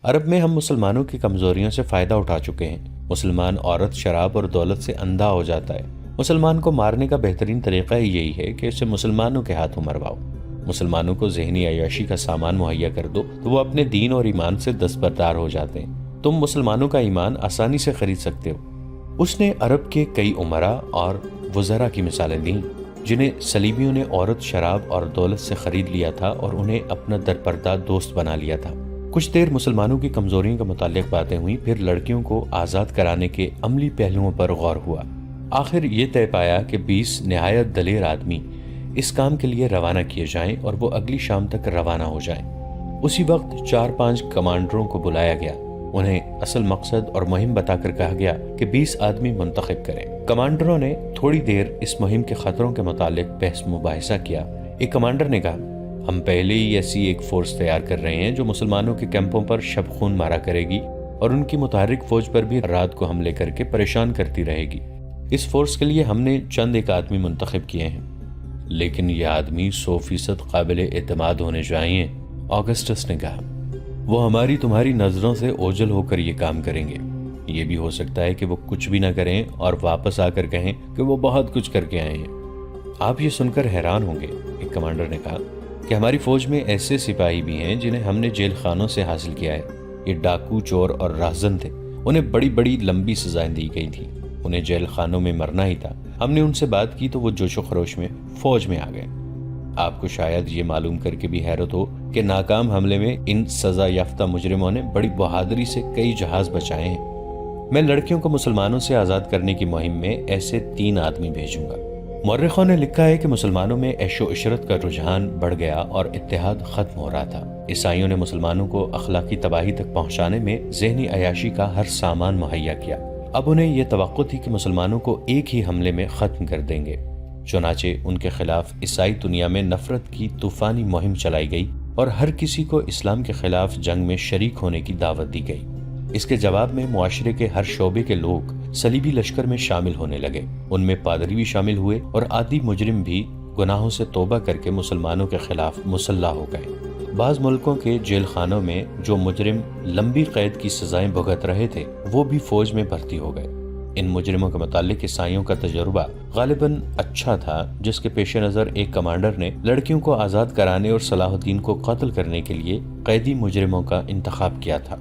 عرب میں ہم مسلمانوں کی کمزوریوں سے فائدہ اٹھا چکے ہیں۔ مسلمان عورت شراب اور دولت سے اندھا ہو جاتا ہے۔ مسلمان کو مارنے کا بہترین طریقہ ہی یہی ہے کہ اسے مسلمانوں کے ہاتھوں مرواؤ۔ مسلمانوں کو ذہنی عیاشی کا سامان مہیا کر دو تو وہ اپنے دین اور ایمان سے دستبردار ہو جاتے ہیں۔ تم مسلمانوں کا ایمان آسانی سے خرید سکتے ہو۔ اس نے عرب کے کئی امراء اور وزراء کی مثالیں دیں جنہیں صلیبیوں نے عورت، شراب اور دولت سے خرید لیا تھا اور انہیں اپنا درپردہ دوست بنا لیا تھا۔ کچھ دیر مسلمانوں کی کمزوریوں کے متعلق باتیں ہوئیں، پھر لڑکیوں کو آزاد کرانے کے عملی پہلوؤں پر غور ہوا۔ آخر یہ طے پایا کہ 20 نہایت دلیر آدمی اس کام کے لیے روانہ کیے جائیں اور وہ اگلی شام تک روانہ ہو جائیں۔ اسی وقت 4-5 کمانڈروں کو بلایا گیا۔ انہیں اصل مقصد اور مہم بتا کر کہا گیا کہ 20 آدمی منتخب کریں۔ کمانڈروں نے تھوڑی دیر اس مہم کے خطروں کے متعلق بحث مباحثہ کیا۔ ایک کمانڈر نے کہا، ہم پہلے ہی ایسی ایک فورس تیار کر رہے ہیں جو مسلمانوں کے کیمپوں پر شب خون مارا کرے گی اور ان کی متحرک فوج پر بھی رات کو حملے کر کے پریشان کرتی رہے گی۔ اس فورس کے لیے ہم نے چند ایک آدمی منتخب کیے ہیں، لیکن یہ آدمی 100% قابل اعتماد ہونے چاہیے۔ آگسٹس نے کہا، وہ ہماری تمہاری نظروں سے اوجھل ہو کر یہ کام کریں گے۔ یہ بھی ہو سکتا ہے کہ وہ کچھ بھی نہ کریں اور واپس آ کر کہیں کہ وہ بہت کچھ کر کے آئے ہیں۔ آپ یہ سن کر حیران ہوں گے، ایک کمانڈر نے کہا، کہ ہماری فوج میں ایسے سپاہی بھی ہیں جنہیں ہم نے جیل خانوں سے حاصل کیا ہے۔ یہ ڈاکو، چور اور راہزن تھے۔ انہیں بڑی بڑی لمبی سزائیں دی گئی تھیں۔ انہیں جیل خانوں میں مرنا ہی تھا۔ ہم نے ان سے بات کی تو وہ جوش و خروش میں فوج میں آ گئے۔ آپ کو شاید یہ معلوم کر کے بھی حیرت ہو کہ ناکام حملے میں ان سزا یافتہ مجرموں نے بڑی بہادری سے کئی جہاز بچائے ہیں۔ میں لڑکیوں کو مسلمانوں سے آزاد کرنے کی مہم میں ایسے 3 آدمی بھیجوں گا۔ مورخوں نے لکھا ہے کہ مسلمانوں میں عیش و عشرت کا رجحان بڑھ گیا اور اتحاد ختم ہو رہا تھا۔ عیسائیوں نے مسلمانوں کو اخلاقی تباہی تک پہنچانے میں ذہنی عیاشی کا ہر سامان مہیا کیا۔ اب انہیں یہ توقع تھی کہ مسلمانوں کو ایک ہی حملے میں ختم کر دیں گے۔ چنانچہ ان کے خلاف عیسائی دنیا میں نفرت کی طوفانی مہم چلائی گئی اور ہر کسی کو اسلام کے خلاف جنگ میں شریک ہونے کی دعوت دی گئی۔ اس کے جواب میں معاشرے کے ہر شعبے کے لوگ صلیبی لشکر میں شامل ہونے لگے۔ ان میں پادری بھی شامل ہوئے اور عادی مجرم بھی گناہوں سے توبہ کر کے مسلمانوں کے خلاف مسلح ہو گئے۔ بعض ملکوں کے جیل خانوں میں جو مجرم لمبی قید کی سزائیں بھگت رہے تھے وہ بھی فوج میں بھرتی ہو گئے۔ ان مجرموں کے متعلق عیسائیوں کا تجربہ غالباً اچھا تھا، جس کے پیش نظر ایک کمانڈر نے لڑکیوں کو آزاد کرانے اور صلاح الدین کو قتل کرنے کے لیے قیدی مجرموں کا انتخاب کیا تھا۔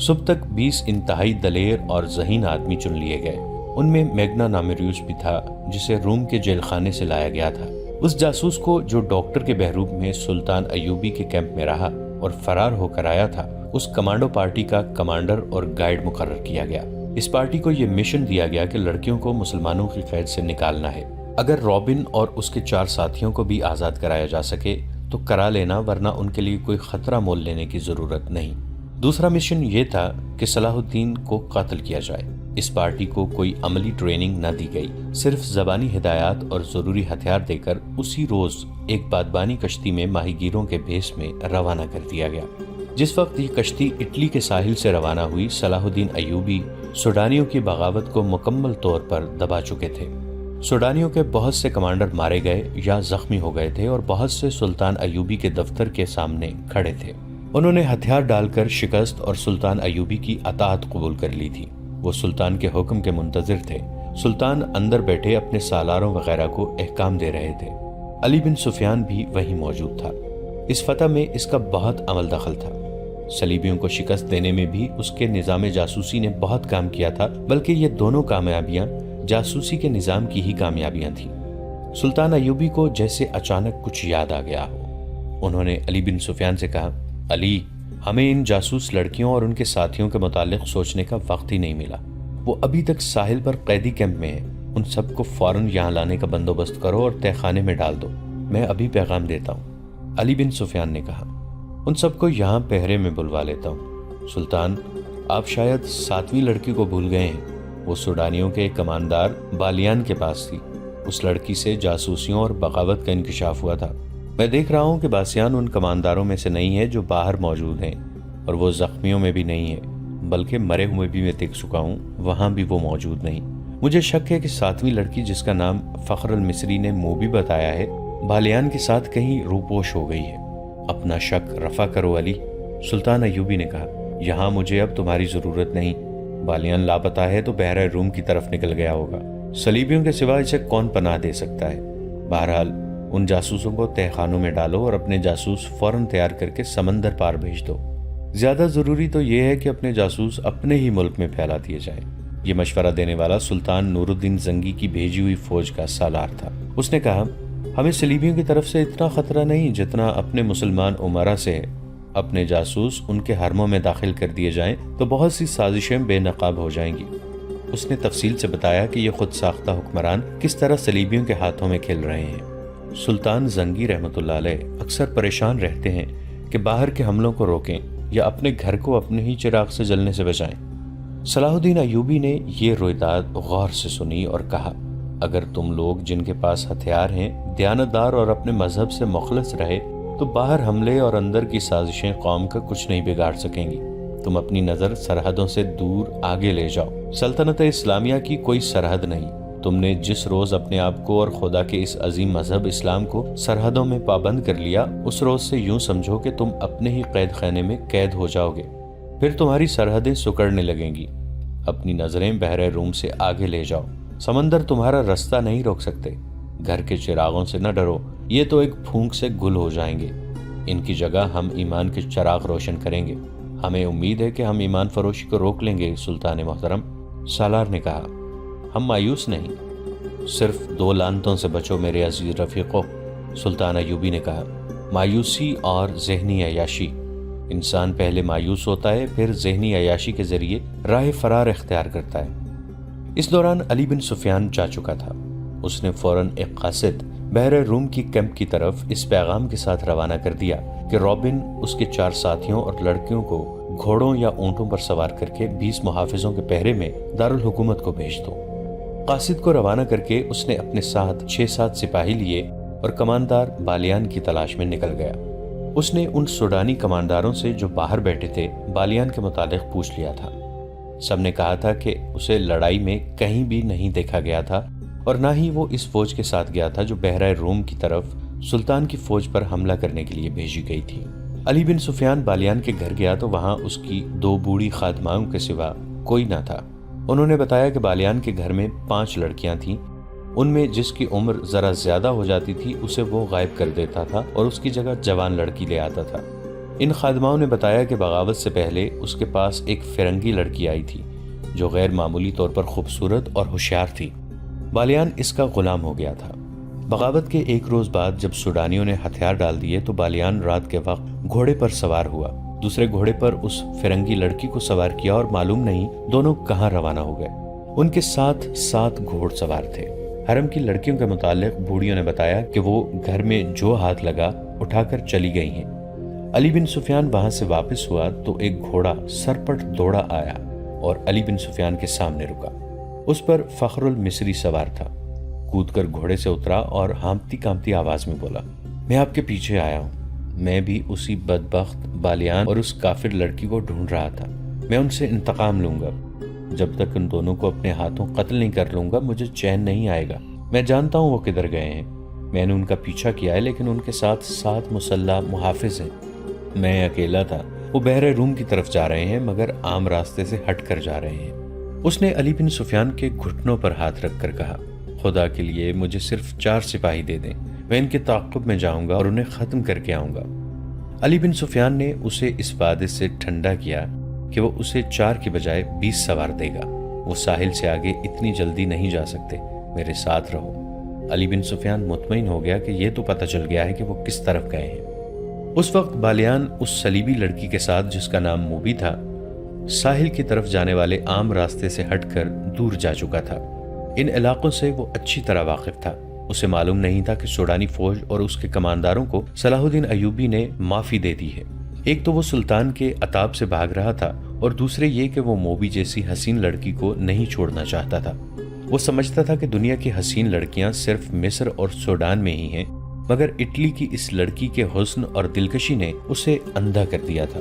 صبح تک 20 انتہائی دلیر اور ذہین آدمی چن لیے گئے۔ ان میں میگنا نامیریوس بھی تھا، جسے روم کے جیل خانے سے لایا گیا تھا۔ اس جاسوس کو جو ڈاکٹر کے بحروب میں سلطان ایوبی کے کیمپ میں رہا اور فرار ہو کر آیا تھا، اس کمانڈو پارٹی کا کمانڈر اور گائیڈ مقرر کیا گیا۔ اس پارٹی کو یہ مشن دیا گیا کہ لڑکیوں کو مسلمانوں کی قید سے نکالنا ہے۔ اگر رابن اور اس کے 4 ساتھیوں کو بھی آزاد کرایا جا سکے تو کرا لینا، ورنہ ان کے لیے کوئی خطرہ مول لینے کی ضرورت نہیں۔ دوسرا مشن یہ تھا کہ صلاح الدین کو قتل کیا جائے۔ اس پارٹی کو کوئی عملی ٹریننگ نہ دی گئی، صرف زبانی ہدایات اور ضروری ہتھیار دے کر اسی روز ایک بادبانی کشتی میں ماہی گیروں کے بھیس میں روانہ کر دیا گیا۔ جس وقت یہ کشتی اٹلی کے ساحل سے روانہ ہوئی، صلاح الدین ایوبی سوڈانیوں کی بغاوت کو مکمل طور پر دبا چکے تھے۔ سوڈانیوں کے بہت سے کمانڈر مارے گئے یا زخمی ہو گئے تھے اور بہت سے سلطان ایوبی کے دفتر کے سامنے کھڑے تھے۔ انہوں نے ہتھیار ڈال کر شکست اور سلطان ایوبی کی اطاعت قبول کر لی تھی۔ وہ سلطان کے حکم کے منتظر تھے۔ سلطان اندر بیٹھے اپنے سالاروں وغیرہ کو احکام دے رہے تھے۔ علی بن سفیان بھی وہیں موجود تھا۔ اس فتح میں اس کا بہت عمل دخل تھا۔ صلیبیوں کو شکست دینے میں بھی اس کے نظام جاسوسی نے بہت کام کیا تھا، بلکہ یہ دونوں کامیابیاں جاسوسی کے نظام کی ہی کامیابیاں تھیں۔ سلطان ایوبی کو جیسے اچانک کچھ یاد آ گیا ہو۔ انہوں نے علی بن سفیان سے کہا، علی، ہمیں ان جاسوس لڑکیوں اور ان کے ساتھیوں کے متعلق سوچنے کا وقت ہی نہیں ملا۔ وہ ابھی تک ساحل پر قیدی کیمپ میں ہیں۔ ان سب کو فوراً یہاں لانے کا بندوبست کرو اور تہہ خانے میں ڈال دو۔ میں ابھی پیغام دیتا ہوں۔ علی بن سفیان نے کہا، ان سب کو یہاں پہرے میں بلوا لیتا ہوں۔ سلطان، آپ شاید 7ویں لڑکی کو بھول گئے ہیں۔ وہ سوڈانیوں کے ایک کماندار بالیان کے پاس تھی۔ اس لڑکی سے جاسوسیوں اور بغاوت کا انکشاف ہوا تھا۔ میں دیکھ رہا ہوں کہ باسیان ان کمانداروں میں سے نہیں ہے جو باہر موجود ہیں، اور وہ زخمیوں میں بھی نہیں ہے، بلکہ مرے ہوئے بھی میں دیکھ چکا ہوں، وہاں بھی وہ موجود نہیں۔ مجھے شک ہے کہ 7ویں لڑکی، جس کا نام فخر المصری نے منہ بھی بتایا ہے، بالیان کے ساتھ کہیں روپوش ہو گئی ہے۔ اپنا شک رفع کرو علی، سلطان ایوبی نے کہا۔ یہاں مجھے اب تمہاری ضرورت نہیں۔ بالیان لاپتہ ہے تو بحرہ روم کی طرف نکل گیا ہوگا۔ صلیبیوں کے سوا اسے کون پناہ دے سکتا ہے؟ بہرحال ان جاسوسوں کو تہ خانوں میں ڈالو اور اپنے جاسوس فوراً تیار کر کے سمندر پار بھیج دو۔ زیادہ ضروری تو یہ ہے کہ اپنے جاسوس اپنے ہی ملک میں پھیلا دیے جائیں۔ یہ مشورہ دینے والا سلطان نور الدین زنگی کی بھیجی ہوئی فوج کا سالار تھا۔ اس نے کہا، ہمیں صلیبیوں کی طرف سے اتنا خطرہ نہیں جتنا اپنے مسلمان امراء سے ہے۔ اپنے جاسوس ان کے حرموں میں داخل کر دیے جائیں تو بہت سی سازشیں بے نقاب ہو جائیں گی۔ اس نے تفصیل سے بتایا کہ یہ خود ساختہ حکمران کس طرح صلیبیوں کے ہاتھوں میں کھل رہے ہیں۔ سلطان زنگی رحمۃ اللہ علیہ اکثر پریشان رہتے ہیں کہ باہر کے حملوں کو روکیں یا اپنے گھر کو اپنے ہی چراغ سے جلنے سے بچائیں۔ صلاح الدین ایوبی نے یہ رویداد غور سے سنی اور کہا، اگر تم لوگ جن کے پاس ہتھیار ہیں دیانتدار اور اپنے مذہب سے مخلص رہے تو باہر حملے اور اندر کی سازشیں قوم کا کچھ نہیں بگاڑ سکیں گی۔ تم اپنی نظر سرحدوں سے دور آگے لے جاؤ۔ سلطنت اسلامیہ کی کوئی سرحد نہیں۔ تم نے جس روز اپنے آپ کو اور خدا کے اس عظیم مذہب اسلام کو سرحدوں میں پابند کر لیا، اس روز سے یوں سمجھو کہ تم اپنے ہی قید خانے میں قید ہو جاؤ گے۔ پھر تمہاری سرحدیں سکڑنے لگیں گی۔ اپنی نظریں بحر روم سے آگے لے جاؤ۔ سمندر تمہارا رستہ نہیں روک سکتے۔ گھر کے چراغوں سے نہ ڈرو، یہ تو ایک پھونک سے گل ہو جائیں گے۔ ان کی جگہ ہم ایمان کے چراغ روشن کریں گے۔ ہمیں امید ہے کہ ہم ایمان فروشی کو روک لیں گے سلطان محترم۔ سالار نے کہا، ہم مایوس نہیں، صرف 2 لعنتوں سے بچو میرے عزیز رفیقو۔ سلطان ایوبی نے کہا، مایوسی اور ذہنی عیاشی۔ انسان پہلے مایوس ہوتا ہے، پھر ذہنی عیاشی کے ذریعے راہ فرار اختیار کرتا ہے۔ اس دوران علی بن سفیان جا چکا تھا۔ اس نے فوراً ایک قاصد بحر روم کی کیمپ کی طرف اس پیغام کے ساتھ روانہ کر دیا کہ رابن اس کے 4 ساتھیوں اور لڑکیوں کو گھوڑوں یا اونٹوں پر سوار کر کے 20 محافظوں کے پہرے میں دارالحکومت کو بھیج دو۔ قاصد کو روانہ کر کے اس نے اپنے ساتھ 6-7 سپاہی لیے اور کماندار بالیان کی تلاش میں نکل گیا۔ اس نے ان سوڈانی کمانداروں سے جو باہر بیٹھے تھے بالیان کے متعلق پوچھ لیا تھا۔ سب نے کہا تھا کہ اسے لڑائی میں کہیں بھی نہیں دیکھا گیا تھا اور نہ ہی وہ اس فوج کے ساتھ گیا تھا جو بحرہ روم کی طرف سلطان کی فوج پر حملہ کرنے کے لیے بھیجی گئی تھی۔ علی بن سفیان بالیان کے گھر گیا تو وہاں اس کی 2 بوڑھی خادماؤں کے سوا کوئی نہ تھا۔ انہوں نے بتایا کہ بالیان کے گھر میں 5 لڑکیاں تھیں۔ ان میں جس کی عمر ذرا زیادہ ہو جاتی تھی اسے وہ غائب کر دیتا تھا اور اس کی جگہ جوان لڑکی لے آتا تھا۔ ان خادماؤں نے بتایا کہ بغاوت سے پہلے اس کے پاس ایک فرنگی لڑکی آئی تھی جو غیر معمولی طور پر خوبصورت اور ہوشیار تھی۔ بالیان اس کا غلام ہو گیا تھا۔ بغاوت کے 1 روز بعد جب سوڈانیوں نے ہتھیار ڈال دیے تو بالیان رات کے وقت گھوڑے پر سوار ہوا، دوسرے گھوڑے پر اس فرنگی لڑکی کو سوار کیا اور معلوم نہیں دونوں کہاں روانہ ہو گئے۔ ان کے ساتھ 7 گھوڑ سوار تھے۔ حرم کی لڑکیوں کے متعلق بوڑھیوں نے بتایا کہ وہ گھر میں جو ہاتھ لگا اٹھا کر چلی گئی ہیں۔ علی بن سفیان وہاں سے واپس ہوا تو ایک گھوڑا سرپٹ دوڑا آیا اور علی بن سفیان کے سامنے رکا۔ اس پر فخر المصری سوار تھا۔ کود کر گھوڑے سے اترا اور ہانپتی کانپتی آواز میں بولا، میں آپ کے پیچھے آیا ہوں۔ میں بھی اسی بدبخت بالیان اور اس کافر لڑکی کو ڈھونڈ رہا تھا۔ میں ان سے انتقام لوں گا۔ جب تک ان دونوں کو اپنے ہاتھوں قتل نہیں کر لوں گا مجھے چین نہیں آئے گا۔ میں جانتا ہوں وہ کدھر گئے ہیں۔ میں نے ان کا پیچھا کیا ہے لیکن ان کے ساتھ 7 مسلح محافظ ہیں۔ میں اکیلا تھا۔ وہ بحر روم کی طرف جا رہے ہیں مگر عام راستے سے ہٹ کر جا رہے ہیں۔ اس نے علی بن سفیان کے گھٹنوں پر ہاتھ رکھ کر کہا، خدا کے لیے مجھے صرف 4 سپاہی دے دیں، میں ان کے تعاقب میں جاؤں گا اور انہیں ختم کر کے آؤں گا۔ علی بن سفیان نے اسے اس وعدے سے ٹھنڈا کیا کہ وہ اسے 4 کی بجائے 20 سوار دے گا۔ وہ ساحل سے آگے اتنی جلدی نہیں جا سکتے، میرے ساتھ رہو۔ علی بن سفیان مطمئن ہو گیا کہ یہ تو پتہ چل گیا ہے کہ وہ کس طرف گئے ہیں۔ اس وقت بالیان اس صلیبی لڑکی کے ساتھ جس کا نام موبی تھا ساحل کی طرف جانے والے عام راستے سے ہٹ کر دور جا چکا تھا۔ ان علاقوں سے وہ اچھی طرح واقف تھا۔ اسے معلوم نہیں تھا کہ سوڈانی فوج اور اس کے کمانداروں کو صلاح الدین ایوبی نے معافی دے دی ہے۔ ایک تو وہ سلطان کے عتاب سے بھاگ رہا تھا اور دوسرے یہ کہ وہ موبی جیسی حسین لڑکی کو نہیں چھوڑنا چاہتا تھا۔ وہ سمجھتا تھا کہ دنیا کی حسین لڑکیاں صرف مصر اور سوڈان میں ہی ہیں، مگر اٹلی کی اس لڑکی کے حسن اور دلکشی نے اسے اندھا کر دیا تھا۔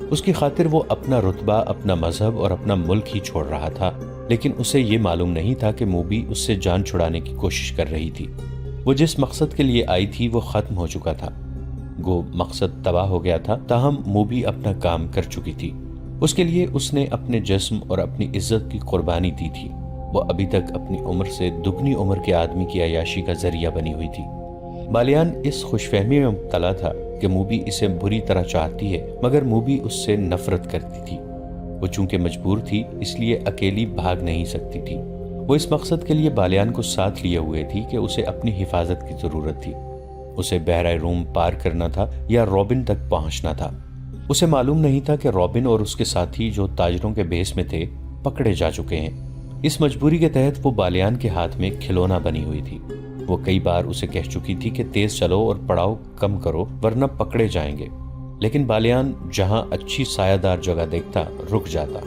اس کی خاطر وہ اپنا رتبہ، اپنا مذہب اور اپنا ملک ہی چھوڑ رہا تھا، لیکن اسے یہ معلوم نہیں تھا کہ موبی اس سے جان چھڑانے کی کوشش کر رہی تھی۔ وہ جس مقصد کے لیے آئی تھی وہ ختم ہو چکا تھا۔ گو مقصد تباہ ہو گیا تھا، تاہم موبی اپنا کام کر چکی تھی۔ اس کے لیے اس نے اپنے جسم اور اپنی عزت کی قربانی دی تھی۔ وہ ابھی تک اپنی عمر سے دگنی عمر کے آدمی کی عیاشی کا ذریعہ بنی ہوئی تھی۔ بالیان اس خوش فہمی میں مبتلا تھا کہ موبی اسے بری طرح چاہتی ہے، مگر موبی اس سے نفرت کرتی تھی۔ وہ چونکہ مجبور تھی اس لیے اکیلی بھاگ نہیں سکتی تھی۔ وہ اس مقصد کے لیے بالیان کو ساتھ لیے ہوئے تھی کہ اسے اپنی حفاظت کی ضرورت تھی۔ اسے بحیرہ روم پار کرنا تھا یا رابن تک پہنچنا تھا۔ اسے معلوم نہیں تھا کہ رابن اور اس کے ساتھی جو تاجروں کے بھیس میں تھے پکڑے جا چکے ہیں۔ اس مجبوری کے تحت وہ بالیان کے ہاتھ میں کھلونا بنی ہوئی تھی۔ وہ کئی بار اسے کہہ چکی تھی کہ تیز چلو اور پڑاؤ کم کرو ورنہ پکڑے جائیں گے، لیکن بالیان جہاں اچھی سایہ دار جگہ دیکھتا رک جاتا۔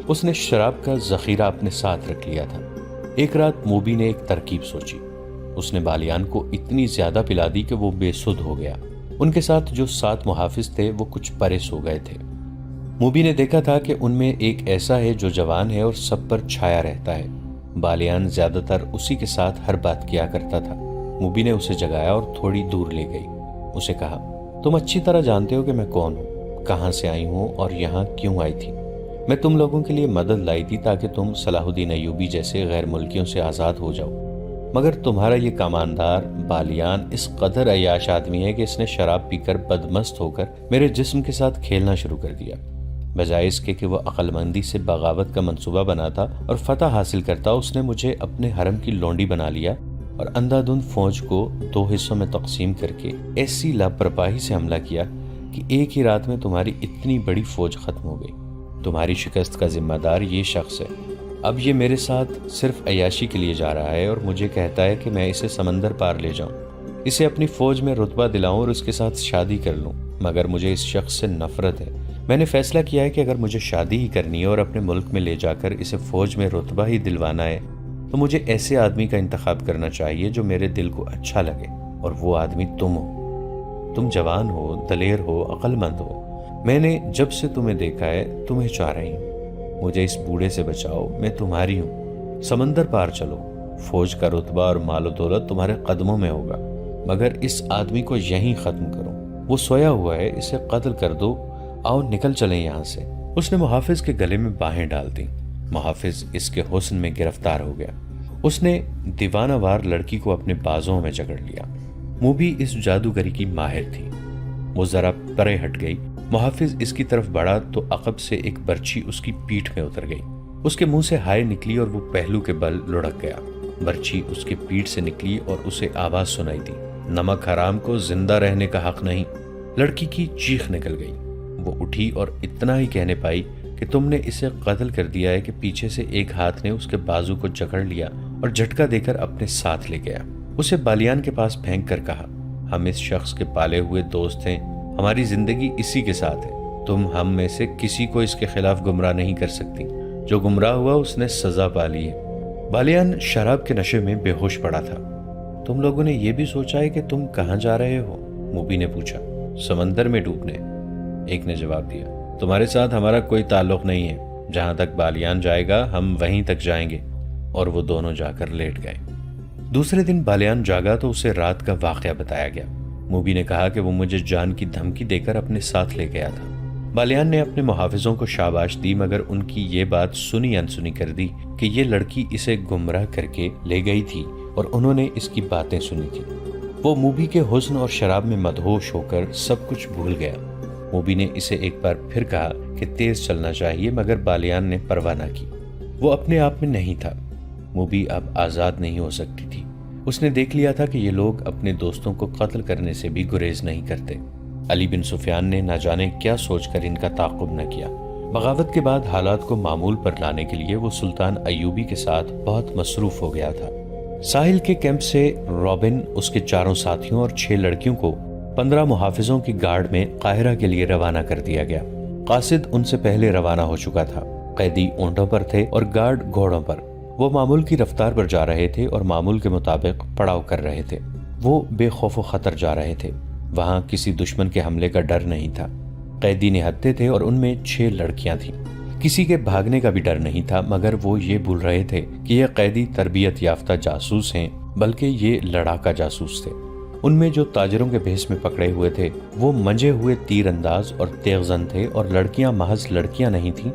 اس نے شراب کا ذخیرہ اپنے ساتھ رکھ لیا تھا۔ ایک رات موبی نے ایک ترکیب سوچی۔ اس نے بالیان کو اتنی زیادہ پلا دی کہ وہ بے سدھ ہو گیا۔ ان کے ساتھ جو 7 محافظ تھے وہ کچھ پرے سو گئے تھے۔ موبی نے دیکھا تھا کہ ان میں ایک ایسا ہے جو جوان ہے اور سب پر چھایا رہتا ہے۔ بالیان زیادہ تر اسی کے ساتھ ہر بات کیا کرتا تھا۔ موبی نے اسے جگایا اور تھوڑی دور لے گئی۔ اسے کہا، تم اچھی طرح جانتے ہو کہ میں کون ہوں، کہاں سے آئی ہوں اور یہاں کیوں آئی تھی۔ میں تم لوگوں کے لیے مدد لائی تھی تاکہ تم صلاح الدین ایوبی جیسے غیر ملکیوں سے آزاد ہو جاؤ، مگر تمہارا یہ کماندار بالیان اس قدر عیاش آدمی ہے کہ اس نے شراب پی کر بدمست ہو کر میرے جسم کے ساتھ کھیلنا شروع کر دیا۔ بجائے اس کے کہ وہ عقل مندی سے بغاوت کا منصوبہ بناتا اور فتح حاصل کرتا، اس نے مجھے اپنے حرم کی لونڈی بنا لیا اور اندھا دھند فوج کو 2 حصوں میں تقسیم کر کے ایسی لاپرواہی سے حملہ کیا کہ ایک ہی رات میں تمہاری اتنی بڑی فوج ختم ہو گئی۔ تمہاری شکست کا ذمہ دار یہ شخص ہے۔ اب یہ میرے ساتھ صرف عیاشی کے لیے جا رہا ہے اور مجھے کہتا ہے کہ میں اسے سمندر پار لے جاؤں، اسے اپنی فوج میں رتبہ دلاؤں اور اس کے ساتھ شادی کر لوں، مگر مجھے اس شخص سے نفرت ہے۔ میں نے فیصلہ کیا ہے کہ اگر مجھے شادی ہی کرنی ہے اور اپنے ملک میں لے جا کر اسے فوج میں رتبہ ہی دلوانا ہے تو مجھے ایسے آدمی کا انتخاب کرنا چاہیے جو میرے دل کو اچھا لگے، اور وہ آدمی تم ہو۔ تم جوان ہو، دلیر ہو، عقل مند ہو۔ میں نے جب سے تمہیں دیکھا ہے تمہیں چاہ رہی ہوں۔ مجھے اس بوڑھے سے بچاؤ، میں تمہاری ہوں۔ سمندر پار چلو، فوج کا رتبہ اور مال و دولت تمہارے قدموں میں ہوگا، مگر اس آدمی کو یہیں ختم کرو۔ وہ سویا ہوا ہے، اسے قتل کر دو۔ آؤ نکل چلیں یہاں سے۔ اس نے محافظ کے گلے میں باہیں ڈال دیں۔ محافظ اس کے حسن میں گرفتار ہو گیا۔ اس نے دیوانہ وار لڑکی کو اپنے بازوں میں جکڑ لیا۔ موبی اس جادوگری کی ماہر تھی۔ وہ ذرا پرے ہٹ گئی۔ محافظ اس کی طرف بڑھا تو عقب سے ایک برچھی اس کی پیٹھ میں اتر گئی۔ اس کے منہ سے ہائے نکلی اور وہ پہلو کے بل لڑک گیا۔ برچھی اس کے پیٹھ سے نکلی اور اسے آواز سنائی دی، نمک حرام کو زندہ رہنے کا حق نہیں۔ لڑکی کی چیخ نکل گئی۔ وہ اٹھی اور اتنا ہی کہنے پائی کہ تم نے اسے قتل کر دیا ہے کہ پیچھے سے ایک ہاتھ نے اس کے بازو کو جکڑ لیا اور جھٹکا دے کر اپنے ساتھ لے گیا۔ اسے بالیان کے پاس پھینک کر کہا، ہم اس شخص کے پالے ہوئے دوست ہیں، ہماری زندگی اسی کے ساتھ ہے۔ تم ہم میں سے کسی کو اس کے خلاف گمراہ نہیں کر سکتی۔ جو گمراہ ہوا اس نے سزا پا لی ہے۔ بالیان شراب کے نشے میں بے ہوش پڑا تھا۔ تم لوگوں نے یہ بھی سوچا ہے کہ تم کہاں جا رہے ہو؟ موبی نے پوچھا۔ سمندر میں ڈوبنے، ایک نے جواب دیا۔ تمہارے ساتھ ہمارا کوئی تعلق نہیں ہے، جہاں تک بالیان جائے گا ہم وہیں تک جائیں گے۔ اور وہ دونوں جا کر لیٹ گئے۔ دوسرے دن بالیان جاگا تو اسے رات کا واقعہ بتایا گیا۔ موبی نے کہا کہ وہ مجھے جان کی دھمکی دے کر اپنے ساتھ لے گیا تھا۔ بالیان نے اپنے محافظوں کو شاباش دی، مگر ان کی یہ بات سنی انسنی کر دی کہ یہ لڑکی اسے گمراہ کر کے لے گئی تھی اور انہوں نے اس کی باتیں سنی تھی۔ وہ موبی کے حسن اور شراب میں مدہوش ہو کر سب کچھ بھول گیا۔ موبی نے اسے ایک بار پھر کہا کہ تیز چلنا چاہیے، مگر بالیان نے پرواہ نہ کی۔ وہ اپنے آپ میں نہیں تھا۔ موبی اب آزاد نہیں ہو سکتی تھی۔ اس نے دیکھ لیا تھا کہ یہ لوگ اپنے دوستوں کو قتل کرنے سے بھی گریز نہیں کرتے۔ علی بن سفیان نے نہ جانے کیا سوچ کر ان کا تعاقب نہ کیا۔ بغاوت کے بعد حالات کو معمول پر لانے کے لیے وہ سلطان ایوبی کے ساتھ بہت مصروف ہو گیا تھا۔ ساحل کے کیمپ سے رابن، اس کے 4 ساتھیوں اور 6 لڑکیوں کو 15 محافظوں کی گارڈ میں قاہرہ کے لیے روانہ کر دیا گیا۔ قاصد ان سے پہلے روانہ ہو چکا تھا۔ قیدی اونٹوں پر تھے اور گارڈ گھوڑوں پر۔ وہ معمول کی رفتار پر جا رہے تھے اور معمول کے مطابق پڑاؤ کر رہے تھے۔ وہ بے خوف و خطر جا رہے تھے۔ وہاں کسی دشمن کے حملے کا ڈر نہیں تھا۔ قیدی نہتے تھے اور ان میں 6 لڑکیاں تھیں۔ کسی کے بھاگنے کا بھی ڈر نہیں تھا، مگر وہ یہ بھول رہے تھے کہ یہ قیدی تربیت یافتہ جاسوس ہیں، بلکہ یہ لڑاکا جاسوس تھے۔ ان میں جو تاجروں کے بھیس میں پکڑے ہوئے تھے وہ منجے ہوئے تیر انداز اور تیغ زن تھے، اور لڑکیاں محض لڑکیاں نہیں تھیں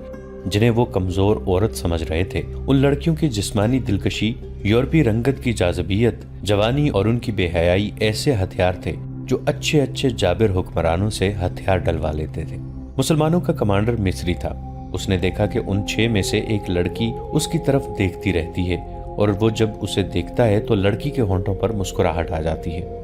جنہیں وہ کمزور عورت سمجھ رہے تھے۔ ان لڑکیوں کی جسمانی دلکشی، یورپی رنگت کی جاذبیت، جوانی اور ان کی بے حیائی ایسے ہتھیار تھے جو اچھے اچھے جابر حکمرانوں سے ہتھیار ڈلوا لیتے تھے۔ مسلمانوں کا کمانڈر مصری تھا۔ اس نے دیکھا کہ ان 6 میں سے ایک لڑکی اس کی طرف دیکھتی رہتی ہے، اور وہ جب اسے دیکھتا ہے تو لڑکی کے ہونٹوں پر مسکراہٹ آ جاتی ہے۔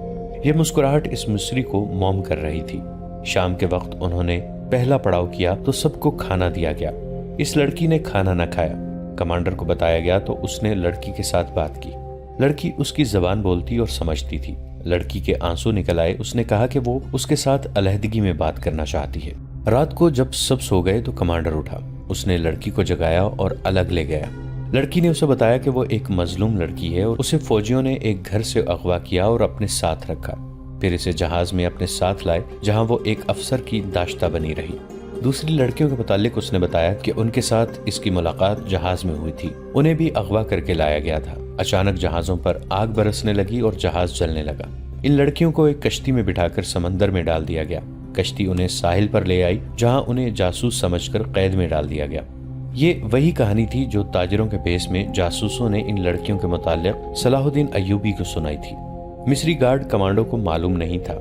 یہ مسکراہٹ اس مصری کو موم کر رہی تھی۔ شام کے وقت انہوں نے پہلا پڑاؤ کیا تو سب کو کھانا دیا گیا۔ اس لڑکی نے کھانا نہ کھایا۔ کمانڈر کو بتایا گیا تو اس نے لڑکی کے ساتھ بات کی۔ لڑکی اس کی زبان بولتی اور سمجھتی تھی۔ لڑکی کے آنسو نکل آئے۔ اس نے کہا کہ وہ اس کے ساتھ علیحدگی میں بات کرنا چاہتی ہے۔ رات کو جب سب سو گئے تو کمانڈر اٹھا۔ اس نے لڑکی کو جگایا اور الگ لے گیا۔ لڑکی نے اسے بتایا کہ وہ ایک مظلوم لڑکی ہے اور اسے فوجیوں نے ایک گھر سے اغوا کیا اور اپنے ساتھ رکھا، پھر اسے جہاز میں اپنے ساتھ لائے جہاں وہ ایک افسر کی داشتہ بنی رہی۔ دوسری لڑکیوں کے متعلق اس نے بتایا کہ ان کے ساتھ اس کی ملاقات جہاز میں ہوئی تھی، انہیں بھی اغوا کر کے لایا گیا تھا۔ اچانک جہازوں پر آگ برسنے لگی اور جہاز جلنے لگا۔ ان لڑکیوں کو ایک کشتی میں بٹھا کر سمندر میں ڈال دیا گیا۔ کشتی انہیں ساحل پر لے آئی جہاں انہیں جاسوس سمجھ کر قید میں ڈال دیا گیا۔ یہ وہی کہانی تھی جو تاجروں کے بھیس میں جاسوسوں نے ان لڑکیوں کے متعلق صلاح الدین ایوبی کو سنائی تھی۔ مصری گارڈ کمانڈو کو معلوم نہیں تھا،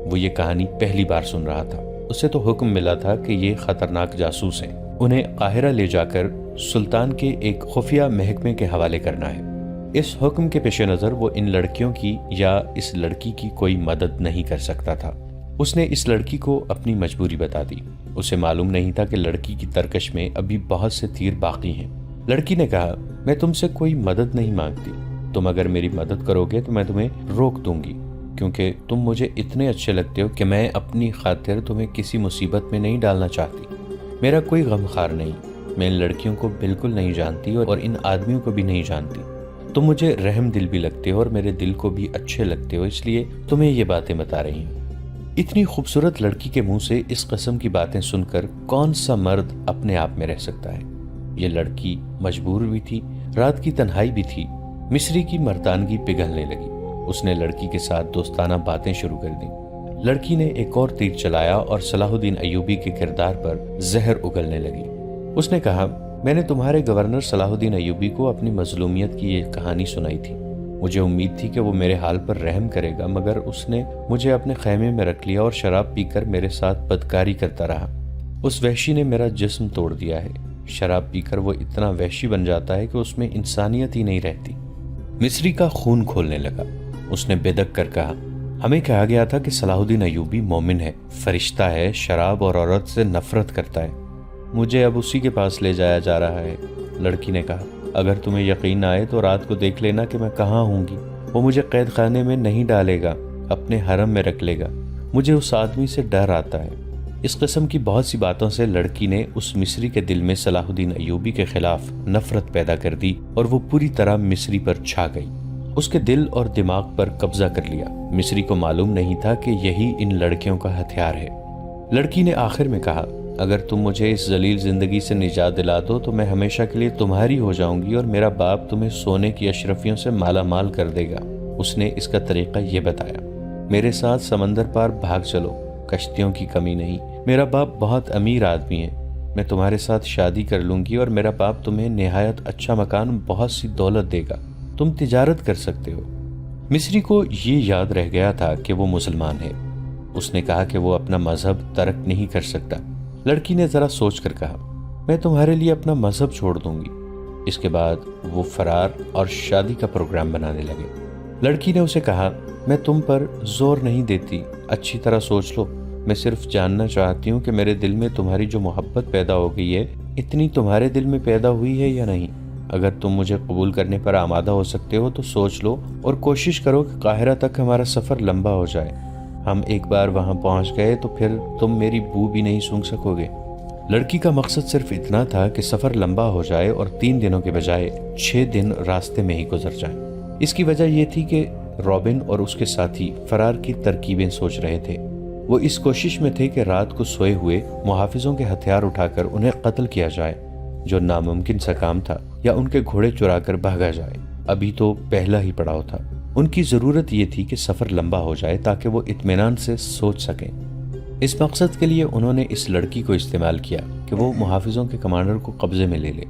وہ یہ کہانی پہلی بار سن رہا تھا۔ اسے تو حکم ملا تھا کہ یہ خطرناک جاسوس ہیں، انہیں قاہرہ لے جا کر سلطان کے ایک خفیہ محکمے کے حوالے کرنا ہے۔ اس حکم کے پیش نظر وہ ان لڑکیوں کی یا اس لڑکی کی کوئی مدد نہیں کر سکتا تھا۔ اس نے اس لڑکی کو اپنی مجبوری بتا دی۔ اسے معلوم نہیں تھا کہ لڑکی کی ترکش میں ابھی بہت سے تیر باقی ہیں۔ لڑکی نے کہا، میں تم سے کوئی مدد نہیں مانگتی، تم اگر میری مدد کرو گے تو میں تمہیں روک دوں گی، کیونکہ تم مجھے اتنے اچھے لگتے ہو کہ میں اپنی خاطر تمہیں کسی مصیبت میں نہیں ڈالنا چاہتی۔ میرا کوئی غم خار نہیں، میں ان لڑکیوں کو بالکل نہیں جانتی اور ان آدمیوں کو بھی نہیں جانتی۔ تم مجھے رحم دل بھی لگتے ہو اور میرے دل کو بھی اچھے لگتے ہو، اس لیے تمہیں یہ باتیں بتا رہی ہوں۔ اتنی خوبصورت لڑکی کے منہ سے اس قسم کی باتیں سن کر کون سا مرد اپنے آپ میں رہ سکتا ہے؟ یہ لڑکی مجبور بھی تھی، رات کی تنہائی بھی تھی۔ مصری کی مردانگی پگھلنے لگی۔ اس نے لڑکی کے ساتھ دوستانہ باتیں شروع کر دیں۔ لڑکی نے ایک اور تیر چلایا اور صلاح الدین ایوبی کے کردار پر زہر اگلنے لگی۔ اس نے کہا، میں نے تمہارے گورنر صلاح الدین ایوبی کو اپنی مظلومیت کی یہ کہانی سنائی تھی۔ مجھے امید تھی کہ وہ میرے حال پر رحم کرے گا، مگر اس نے مجھے اپنے خیمے میں رکھ لیا اور شراب پی کر میرے ساتھ بدکاری کرتا رہا۔ اس وحشی نے میرا جسم توڑ دیا ہے۔ شراب پی کر وہ اتنا وحشی بن جاتا ہے کہ اس میں انسانیت ہی نہیں رہتی۔ مصری کا خون کھولنے لگا۔ اس نے بے دق کر کہا، ہمیں کہا گیا تھا کہ صلاح الدین ایوبی مومن ہے، فرشتہ ہے، شراب اور عورت سے نفرت کرتا ہے، مجھے اب اسی کے پاس لے جایا جا رہا ہے۔ لڑکی نے کہا، اگر تمہیں یقین آئے تو رات کو دیکھ لینا کہ میں کہاں ہوں گی۔ وہ مجھے قید خانے میں نہیں ڈالے گا، اپنے حرم میں رکھ لے گا۔ مجھے اس آدمی سے ڈر آتا ہے۔ اس قسم کی بہت سی باتوں سے لڑکی نے اس مصری کے دل میں صلاح الدین ایوبی کے خلاف نفرت پیدا کر دی اور وہ پوری طرح مصری پر چھا گئی۔ اس کے دل اور دماغ پر قبضہ کر لیا۔ مصری کو معلوم نہیں تھا کہ یہی ان لڑکیوں کا ہتھیار ہے۔ لڑکی نے آخر میں کہا، اگر تم مجھے اس ذلیل زندگی سے نجات دلا دو تو میں ہمیشہ کے لیے تمہاری ہو جاؤں گی اور میرا باپ تمہیں سونے کی اشرفیوں سے مالا مال کر دے گا۔ اس نے اس کا طریقہ یہ بتایا، میرے ساتھ سمندر پار بھاگ چلو، کشتیوں کی کمی نہیں، میرا باپ بہت امیر آدمی ہے، میں تمہارے ساتھ شادی کر لوں گی اور میرا باپ تمہیں نہایت اچھا مکان، بہت سی دولت دے گا، تم تجارت کر سکتے ہو۔ مصری کو یہ یاد رہ گیا تھا کہ وہ مسلمان ہے۔ اس نے کہا کہ وہ اپنا مذہب ترک نہیں کر سکتا۔ لڑکی نے ذرا سوچ کر کہا، میں تمہارے لیے اپنا مذہب چھوڑ دوں گی۔ اس کے بعد وہ فرار اور شادی کا پروگرام بنانے لگے۔ لڑکی نے اسے کہا، میں تم پر زور نہیں دیتی، اچھی طرح سوچ لو، میں صرف جاننا چاہتی ہوں کہ میرے دل میں تمہاری جو محبت پیدا ہو گئی ہے، اتنی تمہارے دل میں پیدا ہوئی ہے یا نہیں؟ اگر تم مجھے قبول کرنے پر آمادہ ہو سکتے ہو تو سوچ لو اور کوشش کرو کہ قاہرہ تک ہمارا سفر لمبا ہو جائے۔ ہم ایک بار وہاں پہنچ گئے تو پھر تم میری بو بھی نہیں سونگھ سکو گے۔ لڑکی کا مقصد صرف اتنا تھا کہ سفر لمبا ہو جائے اور 3 دنوں کے بجائے 6 دن راستے میں ہی گزر جائیں۔ اس کی وجہ یہ تھی کہ رابن اور اس کے ساتھی فرار کی ترکیبیں سوچ رہے تھے۔ وہ اس کوشش میں تھے کہ رات کو سوئے ہوئے محافظوں کے ہتھیار اٹھا کر انہیں قتل کیا جائے، جو ناممکن سا کام تھا، یا ان کے گھوڑے چرا کر بھاگا جائے۔ ابھی تو پہلا ہی پڑاؤ تھا۔ ان کی ضرورت یہ تھی کہ سفر لمبا ہو جائے تاکہ وہ اطمینان سے سوچ سکیں۔ اس مقصد کے لیے انہوں نے اس لڑکی کو استعمال کیا کہ وہ محافظوں کے کمانڈر کو قبضے میں لے لے۔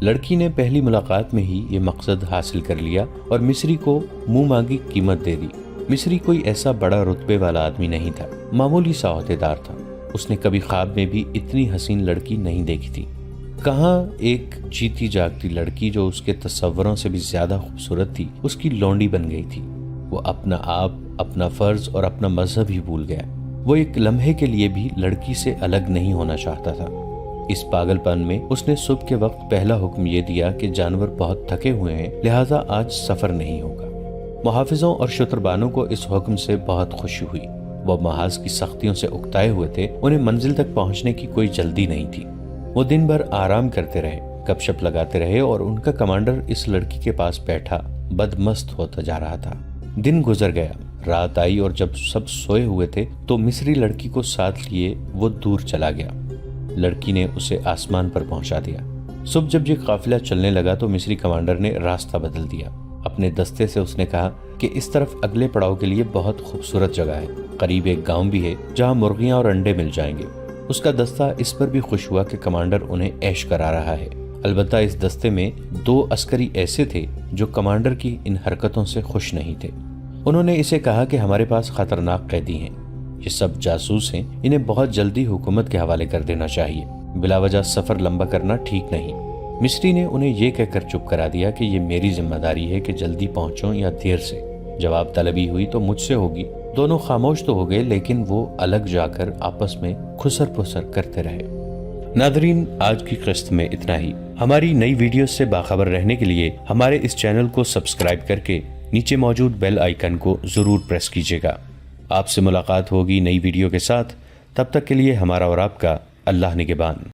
لڑکی نے پہلی ملاقات میں ہی یہ مقصد حاصل کر لیا اور مصری کو منہ مانگی قیمت دے دی۔ مصری کوئی ایسا بڑا رتبے والا آدمی نہیں تھا، معمولی سا عہدیدار تھا۔ اس نے کبھی خواب میں بھی اتنی حسین لڑکی نہیں دیکھی تھی۔ کہاں ایک جیتی جاگتی لڑکی جو اس کے تصوروں سے بھی زیادہ خوبصورت تھی اس کی لونڈی بن گئی تھی۔ وہ اپنا آپ، اپنا فرض اور اپنا مذہب ہی بھول گیا۔ وہ ایک لمحے کے لیے بھی لڑکی سے الگ نہیں ہونا چاہتا تھا۔ اس پاگل پن میں اس نے صبح کے وقت پہلا حکم یہ دیا کہ جانور بہت تھکے ہوئے ہیں، لہٰذا آج سفر نہیں ہوگا۔ محافظوں اور شتربانوں کو اس حکم سے بہت خوشی ہوئی۔ وہ محاذ کی سختیوں سے اکتائے ہوئے تھے، انہیں منزل تک پہنچنے کی کوئی جلدی نہیں تھی۔ وہ دن بھر آرام کرتے رہے، گپ شپ لگاتے رہے اور ان کا کمانڈر اس لڑکی کے پاس بیٹھا بدمست ہوتا جا رہا تھا۔ دن گزر گیا، رات آئی اور جب سب سوئے ہوئے تھے تو مصری لڑکی کو ساتھ لیے وہ دور چلا گیا۔ لڑکی نے اسے آسمان پر پہنچا دیا۔ صبح جب یہ قافلہ چلنے لگا تو مصری کمانڈر نے راستہ بدل دیا۔ اپنے دستے سے اس نے کہا کہ اس طرف اگلے پڑاؤ کے لیے بہت خوبصورت جگہ ہے، قریب ایک گاؤں بھی ہے جہاں مرغیاں اور انڈے مل جائیں گے۔ اس کا دستہ اس پر بھی خوش ہوا کہ کمانڈر انہیں عیش کرا رہا ہے۔ البتہ اس دستے میں 2 عسکری ایسے تھے جو کمانڈر کی ان حرکتوں سے خوش نہیں تھے۔ انہوں نے اسے کہا کہ ہمارے پاس خطرناک قیدی ہیں، یہ سب جاسوس ہیں، انہیں بہت جلدی حکومت کے حوالے کر دینا چاہیے، بلا وجہ سفر لمبا کرنا ٹھیک نہیں۔ مصری نے انہیں یہ کہہ کر چپ کرا دیا کہ یہ میری ذمہ داری ہے کہ جلدی پہنچوں یا دیر سے، جواب طلبی ہوئی تو مجھ سے ہوگی۔ دونوں خاموش تو ہو گئے لیکن وہ الگ جا کر آپس میں خسر پسر کرتے رہے۔ ناظرین، آج کی قسط میں اتنا ہی۔ ہماری نئی ویڈیوز سے باخبر رہنے کے لیے ہمارے اس چینل کو سبسکرائب کر کے نیچے موجود بیل آئیکن کو ضرور پریس کیجیے گا۔ آپ سے ملاقات ہوگی نئی ویڈیو کے ساتھ، تب تک کے لیے ہمارا اور آپ کا اللہ نگہبان۔